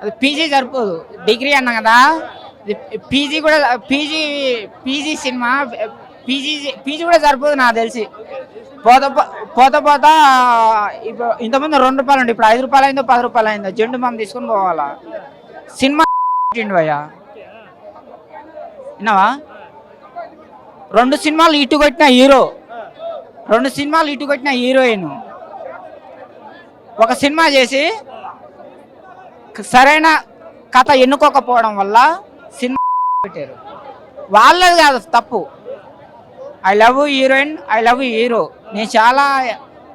అది పీజీ సరిపోదు, డిగ్రీ అన్నా కదా. పీజీ కూడా పీజీ సినిమా పీజీ కూడా సరిపోదు నాకు తెలిసి. పోతా ఇప్పుడు ఇంతకుముందు ₹2 ఉండి ఇప్పుడు ₹5 అయిందో ₹10 అయిందో జెండు మామ తీసుకొని పోవాలా. సినిమా భయ్యా విన్నావా? 2 సినిమాలు ఇటు కొట్టిన హీరో, 2 సినిమాలు ఇటు కొట్టిన హీరోయిన్ ఒక సినిమా చేసి సరైన కథ ఎన్నుకోకపోవడం వల్ల సినిమా పెట్టారు. వాళ్ళది కాదు తప్పు. I love heroine, I love hero. నేను చాలా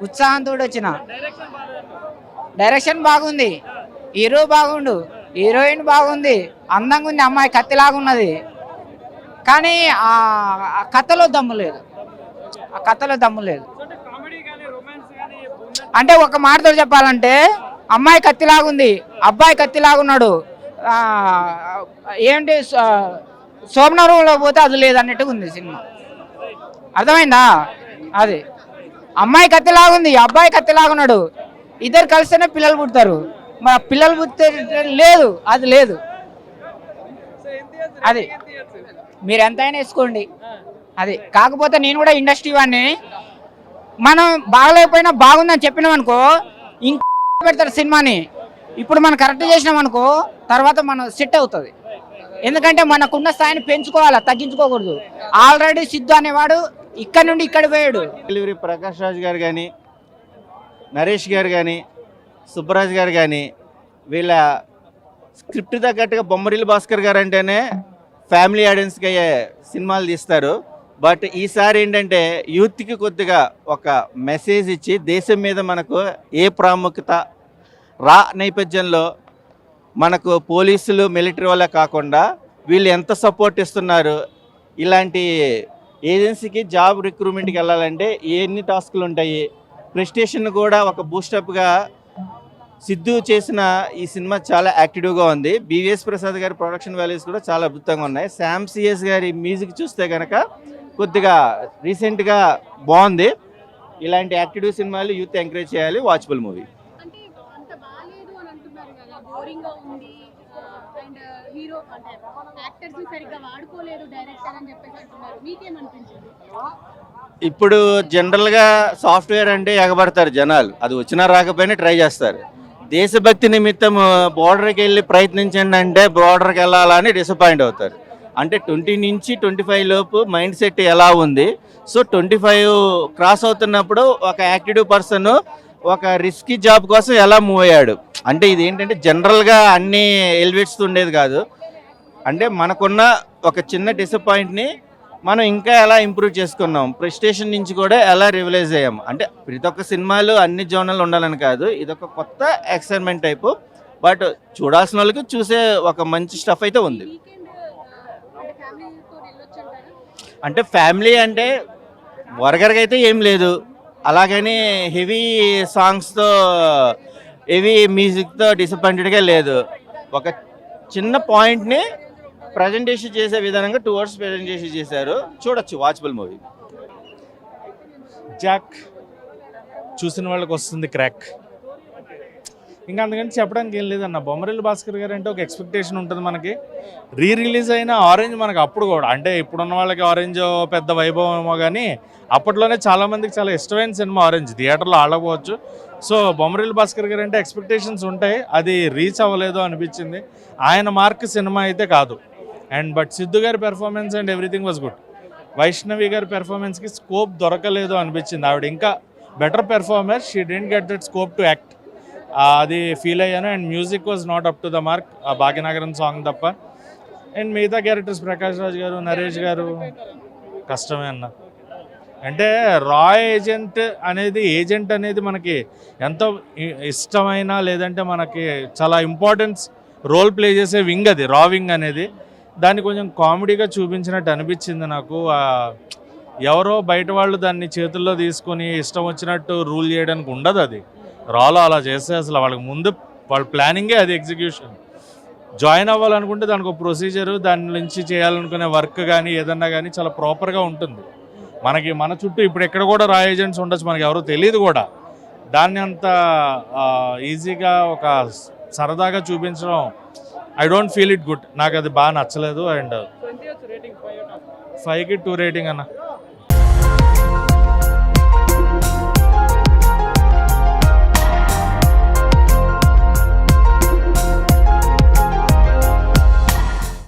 ఉత్సాహంతో వచ్చిన. డైరెక్షన్ బాగుంది, హీరో బాగుండు, హీరోయిన్ బాగుంది, అందంగా ఉంది, అమ్మాయి కత్తిలాగున్నది. కానీ ఆ కథలో దమ్ము లేదు, ఆ కథలో దమ్ము లేదు. అంటే ఒక మాటతో చెప్పాలంటే అమ్మాయి కత్తిలాగుంది, అబ్బాయి కత్తిలాగున్నాడు. ఏంటి శోభనరంలో పోతే అది లేదన్నట్టుగా ఉంది సినిమా. అర్థమైందా? అది అమ్మాయి కత్తిలాగుంది, అబ్బాయి కత్తిలాగున్నాడు. ఇద్దరు కలిస్తేనే పిల్లలు పుడతారు. మరి పిల్లలు పుట్టే లేదు, అది లేదు. అది మీరు ఎంతైనా వేసుకోండి. అది కాకపోతే నేను కూడా ఇండస్ట్రీ వాడిని. మనం బాగలేకపోయినా బాగుందని చెప్పినాం అనుకో ఇంకా పెడతారు సినిమాని. ఇప్పుడు మనం కరెక్ట్ చేసినాం అనుకో తర్వాత మనం సెట్ అవుతుంది. ఎందుకంటే మనకున్న స్థాయిని పెంచుకోవాలా, తగ్గించుకోకూడదు. ఆల్రెడీ సిద్ధు అనేవాడు ఇక్కడ నుండి ఇక్కడ పోయాడు. డెలివరీ ప్రకాష్ రాజ్ గారు కానీ, నరేష్ గారు కానీ, సుబ్బరాజ్ గారు కానీ వీళ్ళ స్క్రిప్ట్ తగ్గట్టుగా బొమ్మరిల్లు భాస్కర్ గారు అంటేనే ఫ్యామిలీ ఆడియన్స్కి అయ్యే సినిమాలు తీస్తారు. బట్ ఈసారి ఏంటంటే యూత్కి కొద్దిగా ఒక మెసేజ్ ఇచ్చి దేశం మీద మనకు ఏ ప్రాముఖ్యత నేపథ్యంలో మనకు పోలీసులు మిలిటరీ వాళ్ళే కాకుండా వీళ్ళు ఎంత సపోర్ట్ ఇస్తున్నారు. ఇలాంటి ఏజెన్సీకి జాబ్ రిక్రూట్మెంట్కి వెళ్ళాలంటే ఎన్ని టాస్కులు ఉంటాయి. ప్రెస్టేషన్ కూడా ఒక బూస్టప్గా సిద్ధు చేసిన ఈ సినిమా చాలా యాక్టివ్గా ఉంది. బివిఎస్ ప్రసాద్ గారి ప్రొడక్షన్ వాల్యూస్ కూడా చాలా అద్భుతంగా ఉన్నాయి. శామ్ సిఎస్ గారి మ్యూజిక్ చూస్తే కనుక కొద్దిగా రీసెంట్గా బాగుంది. ఇలాంటి యాక్టివ్ సినిమాలు యూత్ ఎంకరేజ్ చేయాలి. Watchable movie. ఇప్పుడు జనరల్గా సాఫ్ట్వేర్ అంటే ఎగబడతారు జనాలు. అది వచ్చినా రాకపోయినా ట్రై చేస్తారు. దేశభక్తి నిమిత్తం బోర్డర్కి వెళ్ళి ప్రయత్నించండి అంటే బోర్డర్కి వెళ్ళాలని డిసప్పాయింట్ అవుతారు. అంటే 20 నుంచి 25 లోపు మైండ్ సెట్ ఎలా ఉంది. సో 25 క్రాస్ అవుతున్నప్పుడు ఒక యాక్టివ్ పర్సన్ ఒక రిస్కీ జాబ్ కోసం ఎలా మూవ్ అయ్యాడు అంటే ఇది ఏంటంటే జనరల్గా అన్ని ఎలివేట్స్ ఉండేది కాదు. అంటే మనకున్న ఒక చిన్న డిసప్పాయింట్ని మనం ఇంకా ఎలా ఇంప్రూవ్ చేసుకున్నాం, ప్రెస్టేషన్ నుంచి కూడా ఎలా రివలైజ్ అయ్యాం. అంటే ప్రతి ఒక్క సినిమాలు అన్ని జోనర్లు ఉండాలని కాదు, ఇదొక కొత్త ఎక్స్పెరిమెంట్ టైపు. బట్ చూడాల్సిన వాళ్ళకి చూసే ఒక మంచి స్టఫ్ అయితే ఉంది. అంటే ఫ్యామిలీ అంటే వరగరగా అయితే ఏం లేదు, అలాగని హెవీ సాంగ్స్తో హెవీ మ్యూజిక్తో డిసప్పాయింటెడ్గా లేదు. ఒక చిన్న పాయింట్ని ప్రజెంటేషన్ చేసే విధానంగా 2 hours ప్రజెంటేషన్ చేశారు. చూడొచ్చు, వాచబుల్ మూవీ. జాక్ చూసిన వాళ్ళకి వస్తుంది క్రాక్. ఇంకా అందుకని చెప్పడానికి ఏం లేదన్న. బొమ్మరిల్లు భాస్కర్ గారు అంటే ఒక ఎక్స్పెక్టేషన్ ఉంటుంది మనకి. రిలీజ్ అయిన ఆరెంజ్ మనకు అప్పుడు కూడా అంటే ఇప్పుడున్న వాళ్ళకి ఆరెంజ్ పెద్ద వైభవం ఏమో కానీ అప్పట్లోనే చాలామందికి చాలా ఇష్టమైన సినిమా ఆరెంజ్. థియేటర్లో ఆడకపోవచ్చు. సో బొమ్మరిల్లు భాస్కర్ గారు అంటే ఎక్స్పెక్టేషన్స్ ఉంటాయి. అది రీచ్ అవ్వలేదు అనిపించింది. ఆయన మార్క్ సినిమా అయితే కాదు. అండ్ బట్ సిద్ధు గారి performance and everything was good. Vaishnavi గారి పెర్ఫార్మెన్స్కి స్కోప్ దొరకలేదు అనిపించింది. ఆవిడ ఇంకా better performer, she didn't get that scope to act. అది ఫీల్ అయ్యాను. And music was not up to the mark, ఆ భాగ్యనగరం సాంగ్ తప్ప. అండ్ మిగతా క్యారెక్టర్స్ ప్రకాష్ రాజ్ గారు, నరేష్ గారు కష్టమే అన్న. అంటే ఏజెంట్ అనేది మనకి ఎంతో ఇష్టమైన లేదంటే మనకి చాలా ఇంపార్టెన్స్ రోల్ ప్లే చేసే వింగ్ అది, రా వింగ్ అనేది. దాన్ని కొంచెం కామెడీగా చూపించినట్టు అనిపించింది నాకు. ఎవరో బయట వాళ్ళు దాన్ని చేతుల్లో తీసుకొని ఇష్టం వచ్చినట్టు రూల్ చేయడానికి ఉండదు. అది రాలో అలా చేస్తే అసలు వాళ్ళకి ముందు వాళ్ళ ప్లానింగే అది, ఎగ్జిక్యూషన్. జాయిన్ అవ్వాలనుకుంటే దానికి ఒక ప్రొసీజరు, దాని నుంచి చేయాలనుకునే వర్క్ కానీ ఏదన్నా కానీ చాలా ప్రాపర్గా ఉంటుంది. మన చుట్టూ ఇప్పుడు ఎక్కడ కూడా రా ఏజెంట్స్ ఉండొచ్చు, మనకి ఎవరో తెలియదు కూడా. దాన్ని అంత ఈజీగా ఒక సరదాగా చూపించడం I don't feel it good. నాకు అది బాగా నచ్చలేదు. అండ్ 5కి 2 రేటింగ్ అన్న.